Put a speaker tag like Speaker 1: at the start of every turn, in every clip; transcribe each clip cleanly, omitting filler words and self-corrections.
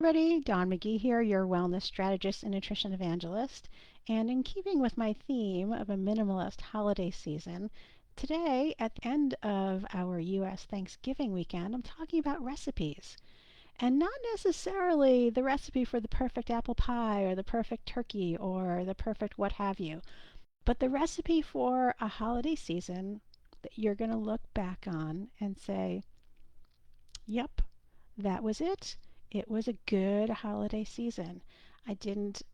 Speaker 1: everybody. Dawn McGee here, your wellness strategist and nutrition evangelist. And in keeping with my theme of a minimalist holiday season, today at the end of our U.S. Thanksgiving weekend, I'm talking about recipes. And not necessarily the recipe for the perfect apple pie or the perfect turkey or the perfect what have you, but the recipe for a holiday season that you're going to look back on and say, yep, that was it. It was a good holiday season. I didn't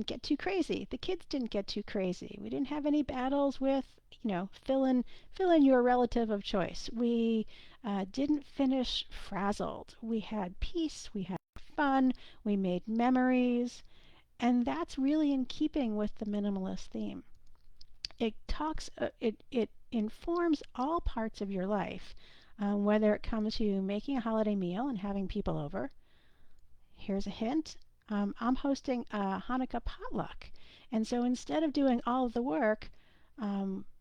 Speaker 1: get too crazy. The kids didn't get too crazy. We didn't have any battles with, fill in your relative of choice. We didn't finish frazzled. We had peace. We had fun. We made memories, and that's really in keeping with the minimalist theme. It informs all parts of your life, whether it comes to making a holiday meal and having people over. Here's a hint. I'm hosting a Hanukkah potluck. And so instead of doing all of the work,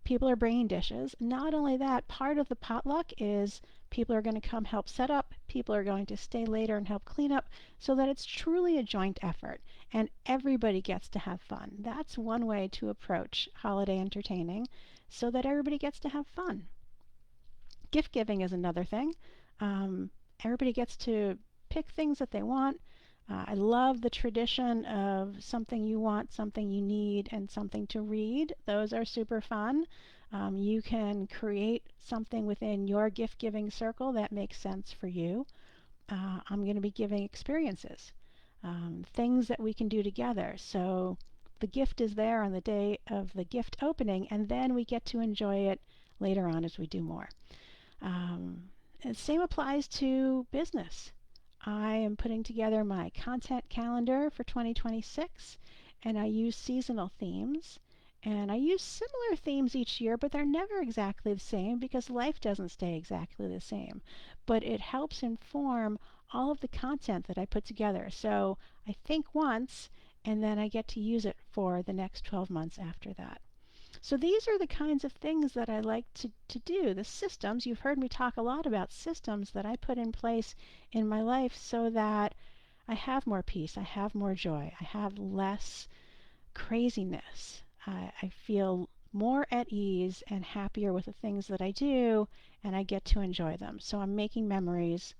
Speaker 1: people are bringing dishes. Not only that, part of the potluck is people are going to come help set up, people are going to stay later and help clean up, so that it's truly a joint effort and everybody gets to have fun. That's one way to approach holiday entertaining, so that everybody gets to have fun. Gift giving is another thing. Everybody gets to pick things that they want. I love the tradition of something you want, something you need, and something to read. Those are super fun. You can create something within your gift giving circle that makes sense for you. I'm going to be giving experiences, things that we can do together. So the gift is there on the day of the gift opening, and then we get to enjoy it later on as we do more. And same applies to business. I am putting together my content calendar for 2026, and I use seasonal themes. And I use similar themes each year, but they're never exactly the same because life doesn't stay exactly the same. But it helps inform all of the content that I put together. So I think once, and then I get to use it for the next 12 months after that. So these are the kinds of things that I like to do. The systems, you've heard me talk a lot about systems that I put in place in my life so that I have more peace, I have more joy, I have less craziness. I feel more at ease and happier with the things that I do, and I get to enjoy them. So I'm making memories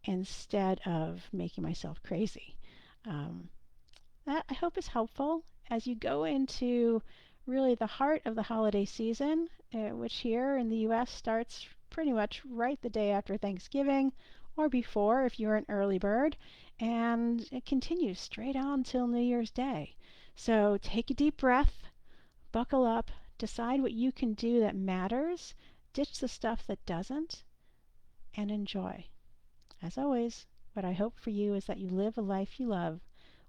Speaker 1: instead of making myself crazy. Um, that I hope is helpful as you go into really the heart of the holiday season, which here in the US starts pretty much right the day after Thanksgiving or before if you're an early bird, and it continues straight on till New Year's Day. So take a deep breath, buckle up, decide what you can do that matters, ditch the stuff that doesn't, and enjoy. As always, what I hope for you is that you live a life you love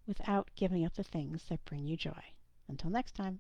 Speaker 1: without giving up the things that bring you joy. Until next time.